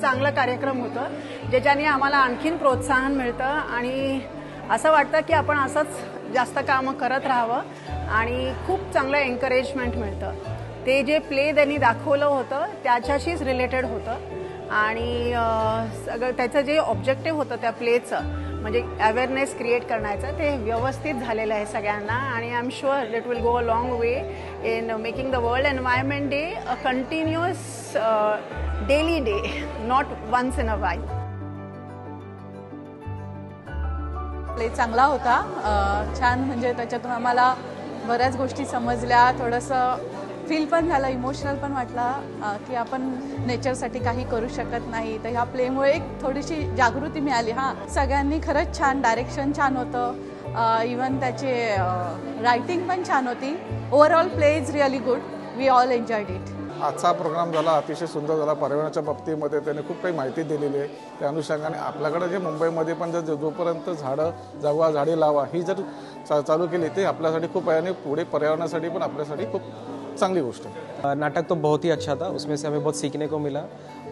चांगला कार्यक्रम होतं, ज्याच्याने आम्हाला आणखीन प्रोत्साहन मिळतं आणि असं वाटतं की आपण असंच जास्त कामं करत राहावं आणि खूप चांगलं एन्करेजमेंट मिळतं। ते जे प्ले त्यांनी दाखवलं होतं त्याच्याशीच रिलेटेड होतं आणि सगळं त्याचं जे ऑब्जेक्टिव्ह होतं त्या प्लेचं म्हणजे अवेअरनेस क्रिएट करण्याचं ते व्यवस्थित झालेलं आहे सगळ्यांना आणि I am sure it will go a long way in making the world environment day a continuous daily day, not once in a while. Play चांगला होता, छान, म्हणजे त्याच्यातून आम्हाला बऱ्याच गोष्टी समजल्या, थोडंसं फील पण झालं, इमोशनल पण वाटला की आपण नेचरसाठी काही करू शकत नाही। तर ह्या प्लेमुळे एक थोडीशी जागृती मिळाली। हां, सगळ्यांनी खरंच छान, डायरेक्शन छान होतं, इवन त्याचे रायटिंग पण छान होती। Overall play is really good, we all enjoyed it. आजचा प्रोग्राम झाला, अतिशय सुंदर झाला। पर्यावरणाच्या बाबतीमध्ये त्याने खूप काही माहिती दिलेली आहे। त्या अनुषंगाने आपल्याकडे जे मुंबईमध्ये पण जोपर्यंत झाडं जगवा झाडे लावा ही जर चालू केली ते आपल्यासाठी खूप आहे आणि पुढे पर्यावरणासाठी पण आपल्यासाठी खूप चांगली गोष्ट है। नाटक तो बहुत ही अच्छा था, उसमें से हमें बहुत सीखने को मिला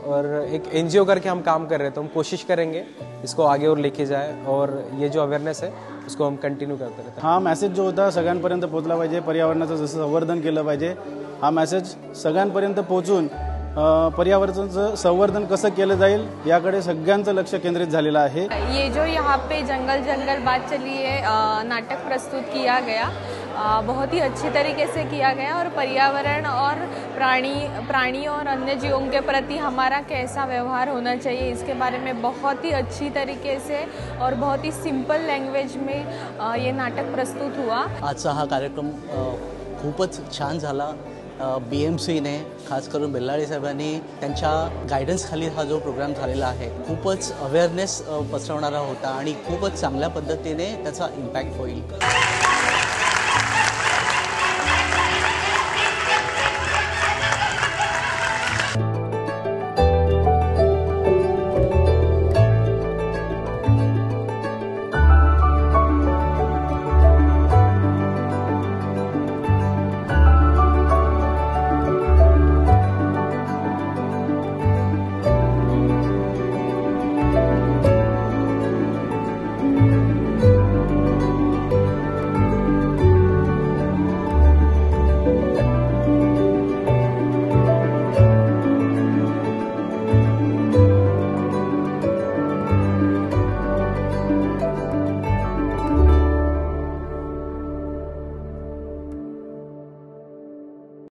और एक एनजीओ करके हम काम कर रहे हैं, तो हम कोशिश करेंगे इसको आगे और लेके जाए और ये जो अवेयरनेस है उसको हम कंटिन्यू करते रहते हैं। हा मेसेज जो होता सगळ्यांपर्यंत पोहोचला पाहिजे, पर्यावरणाचं जसं संवर्धन केलं पाहिजे, हा मेसेज सगळ्यांपर्यंत पोहोचून पर्यावरणाचं संवर्धन कसं केलं जाईल याकडे सगळ्यांचं लक्ष केंद्रित झालेलं आहे। ये जो यहाँ पे जंगल जंगल बात चली है, नाटक प्रस्तुत किया गया, बहुत ही अच्छी तरीके से किया गया और पर्यावरण और प्राणी और अन्य जीवों के प्रति हमारा कैसा व्यवहार होना चाहिए इसके बारे में बहुत ही अच्छी तरीके से और बहुत ही सिंपल लैंग्वेज में ये नाटक प्रस्तुत हुआ। आजचा हा कार्यक्रम खूपच छान झाला। BMCने खास करून बेल्लाळे साहेबांनी त्यांच्या गायडन्सखाली हा जो प्रोग्राम झालेला आहे खूपच अवेअरनेस पसरवणारा होता आणि खूपच चांगल्या पद्धतीने त्याचा इम्पॅक्ट होईल।